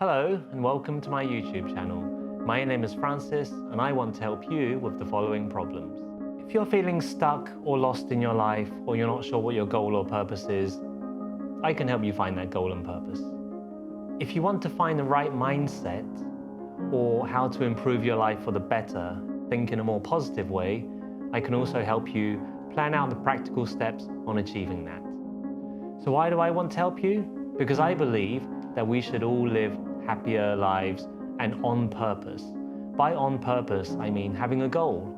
Hello and welcome to my YouTube channel. My name is Francis and I want to help you with the following problems. If you're feeling stuck or lost in your life, or you're not sure what your goal or purpose is, I can help you find that goal and purpose. If you want to find the right mindset or how to improve your life for the better, think in a more positive way, I can also help you plan out the practical steps on achieving that. So why do I want to help you? Because I believe that we should all live happier lives and on purpose. By on purpose, I mean having a goal.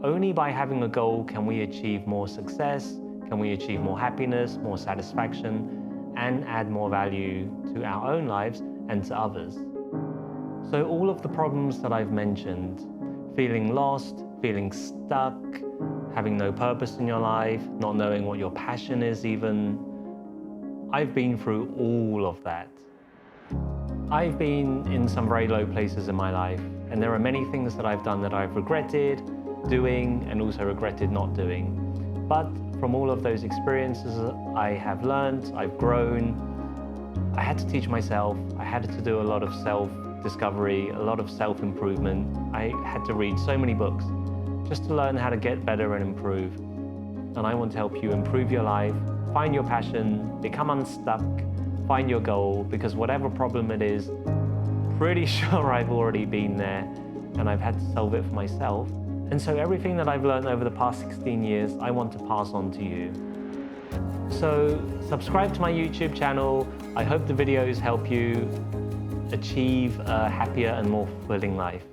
Only by having a goal can we achieve more success, can we achieve more happiness, more satisfaction, and add more value to our own lives and to others. So all of the problems that I've mentioned, feeling lost, feeling stuck, having no purpose in your life, not knowing what your passion is even, I've been through all of that. I've been in some very low places in my life, and there are many things that I've done that I've regretted doing and also regretted not doing. But from all of those experiences, I have learned, I've grown. I had to teach myself, I had to do a lot of self-discovery, a lot of self-improvement. I had to read so many books just to learn how to get better and improve. And I want to help you improve your life, find your passion, become unstuck, find your goal, because whatever problem it is, pretty sure I've already been there and I've had to solve it for myself. And so everything that I've learned over the past 16 years, I want to pass on to you. So subscribe to my YouTube channel. I hope the videos help you achieve a happier and more fulfilling life.